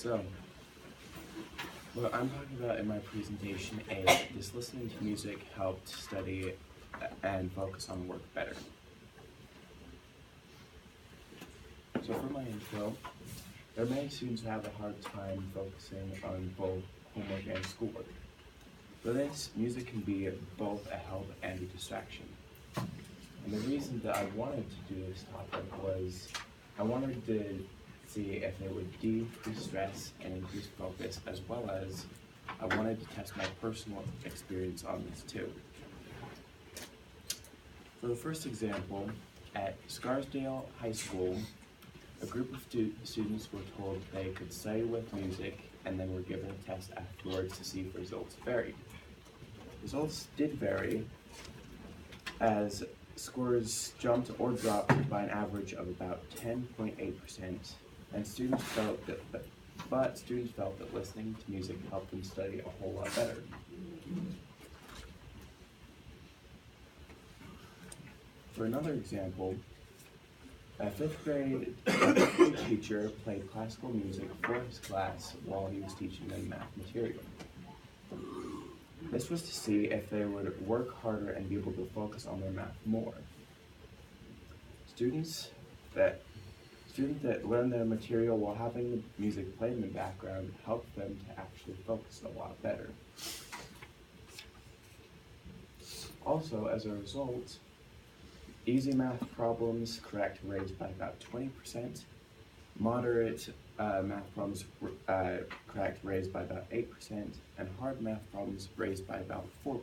So, what I'm talking about in my presentation is does listening to music help to study and focus on work better? So for my intro, there are many students who have a hard time focusing on both homework and schoolwork. For this, music can be both a help and a distraction. And the reason that I wanted to do this topic was I wanted to see if it would decrease stress and increase focus, as well as I wanted to test my personal experience on this too. For the first example, at Scarsdale High School, a group of students were told they could study with music and then were given a test afterwards to see if results varied. Results did vary, as scores jumped or dropped by an average of about 10.8%, and students felt that listening to music helped them study a whole lot better. For another example, a fifth grade teacher played classical music for his class while he was teaching them math material. This was to see if they would work harder and be able to focus on their math more. Students that learn their material while having the music played in the background helped them to actually focus a lot better. Also, as a result, easy math problems correct raised by about 20%, moderate math problems correct raised by about 8%, and hard math problems raised by about 4%.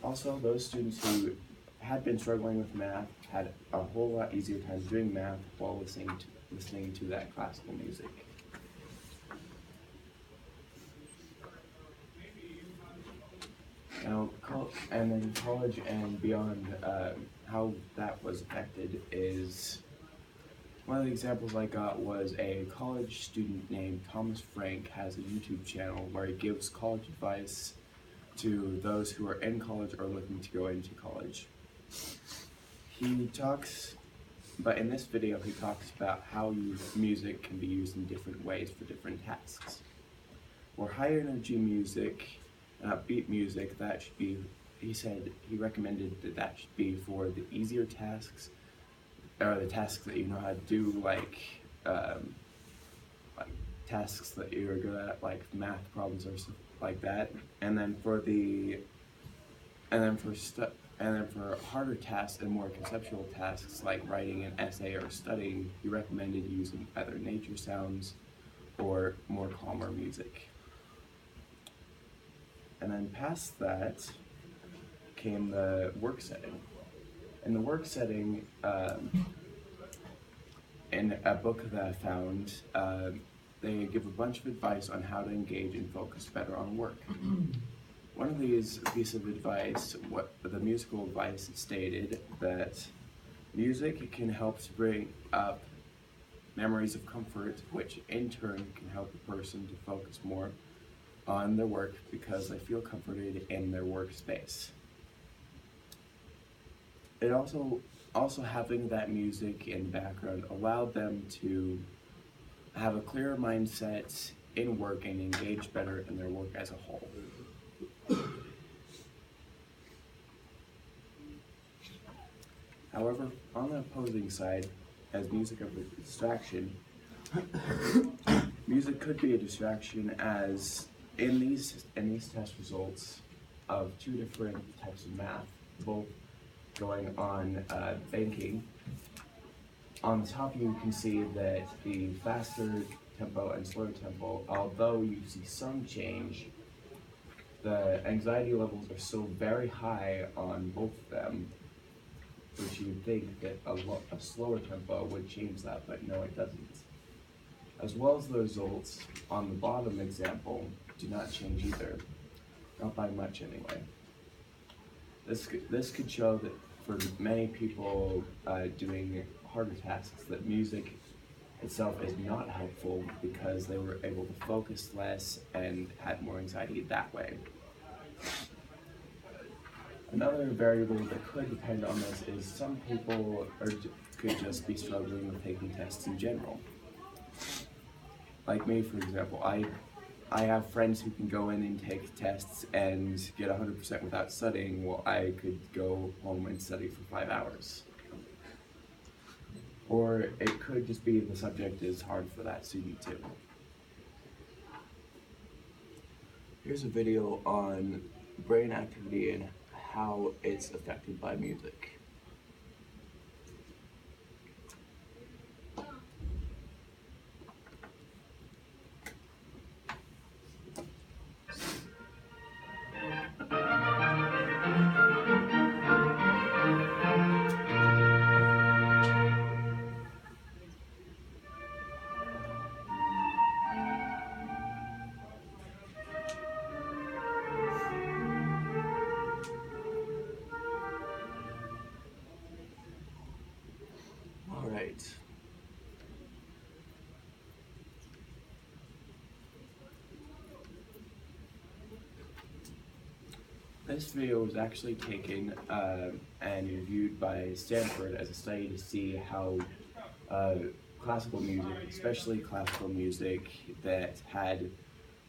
Also, those students who had been struggling with math had a whole lot easier time doing math while listening to that classical music. Now, and then college and beyond, how that was affected is, one of the examples I got was a college student named Thomas Frank has a YouTube channel where he gives college advice to those who are in college or looking to go into college. But in this video he talks about how music can be used in different ways for different tasks. For high energy music, upbeat music, that should be, he recommended that should be for the easier tasks, or the tasks that you know how to do, like tasks that you're good at, like math problems or stuff like that. And then for harder tasks and more conceptual tasks like writing an essay or studying, he recommended using either nature sounds or more calmer music. And then past that came the work setting. In the work setting, in a book that I found, they give a bunch of advice on how to engage and focus better on work. One of these pieces of advice, the musical advice stated that music can help to bring up memories of comfort, which in turn can help a person to focus more on their work because they feel comforted in their workspace. It also having that music in the background allowed them to have a clearer mindset in work and engage better in their work as a whole. However, on the opposing side, as music of a distraction, music could be a distraction, as in these test results of two different types of math, both going on banking. On the top you can see that the faster tempo and slower tempo, although you see some change, the anxiety levels are still very high on both of them, which you would think that a slower tempo would change that, but no, it doesn't. As well as the results on the bottom example do not change either, not by much anyway. This could show that for many people doing harder tasks, that music itself is not helpful because they were able to focus less and had more anxiety that way. Another variable that could depend on this is some people could just be struggling with taking tests in general. Like me, for example, I have friends who can go in and take tests and get 100% without studying, while I could go home and study for 5 hours. Or it could just be the subject is hard for that student too. Here's a video on brain activity and how it's affected by music. All right. This video was actually taken and reviewed by Stanford as a study to see how classical music, especially classical music that had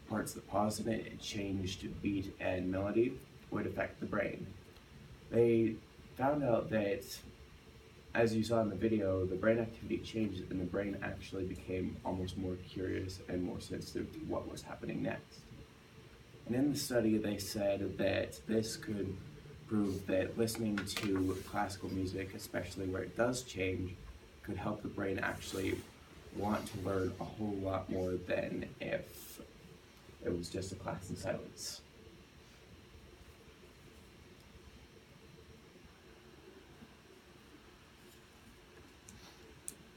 parts that paused in it and changed beat and melody, would affect the brain. They found out that, as you saw in the video, the brain activity changed and the brain actually became almost more curious and more sensitive to what was happening next. And in the study, they said that this could prove that listening to classical music, especially where it does change, could help the brain actually want to learn a whole lot more than if it was just a class in silence.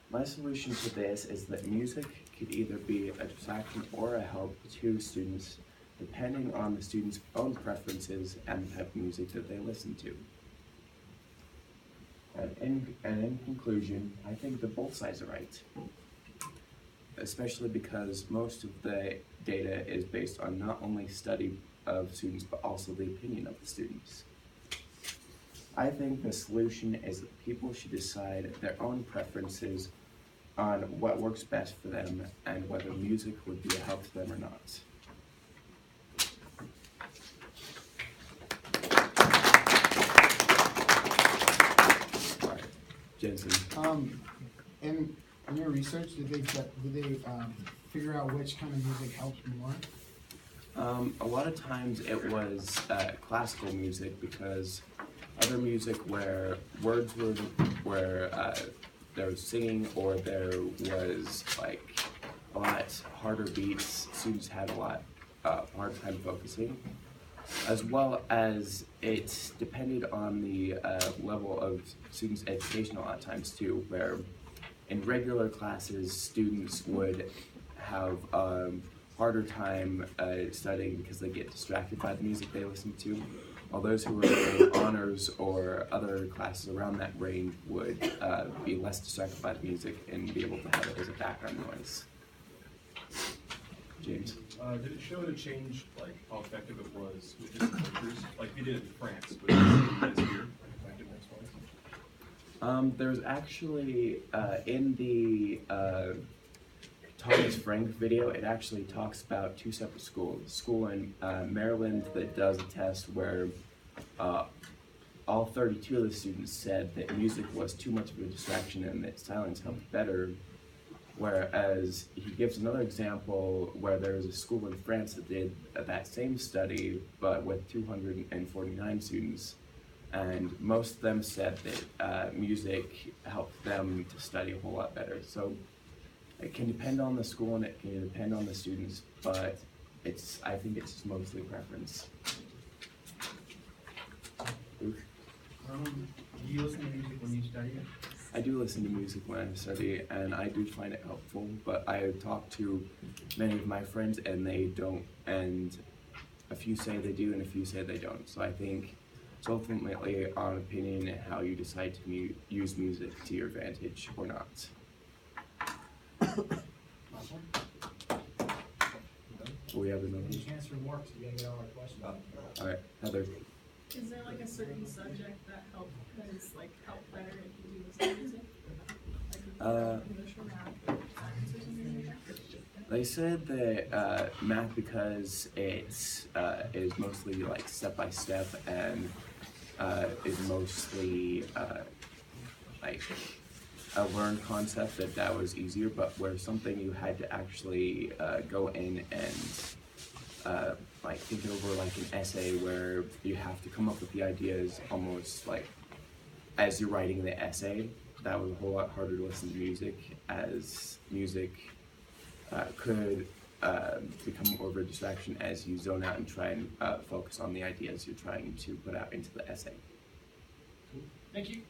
My solution to this is that music could either be a distraction or a help to students, depending on the student's own preferences and the type of music that they listen to. And in conclusion, I think that both sides are right, especially because most of the data is based on not only study of students, but also the opinion of the students. I think the solution is that people should decide their own preferences on what works best for them and whether music would be a help to them or not. All right, Jensen. In your research, did they figure out which kind of music helps more? A lot of times it was classical music, because other music where words where there was singing or there was like a lot harder beats, students had a lot hard time focusing, as well as it depended on the level of students' education a lot of times too, where in regular classes students would have harder time studying because they get distracted by the music they listen to, while those who were in honors or other classes around that range would be less distracted by the music and be able to have it as a background noise. James? Did it show the change, like how effective it was with different cultures? Like we did it in France, but it is here. There's actually, in the Thomas Frank video, it actually talks about two separate schools. A school in Maryland that does a test where all 32 of the students said that music was too much of a distraction and that silence helped better. Whereas he gives another example where there was a school in France that did that same study, but with 249 students. And most of them said that music helped them to study a whole lot better. So it can depend on the school and it can depend on the students, but I think it's mostly preference. Do you listen to music when you study? I do listen to music when I study, and I do find it helpful, but I talk to many of my friends and they don't, and a few say they do and a few say they don't. So I think it's ultimately on opinion and how you decide to use music to your advantage or not. We have another. Chance for more, so you gotta get all our questions. All right, Heather. Is there like a certain subject that help better if you do listen to music? Like if you English or math or science or something like that? They said that math, because it's is mostly like step by step and is mostly like a learned concept, that was easier. But where something you had to actually go in and like think it over, like an essay where you have to come up with the ideas almost like as you're writing the essay, that was a whole lot harder to listen to music, as music could become more of a distraction as you zone out and try and focus on the ideas you're trying to put out into the essay. Thank you.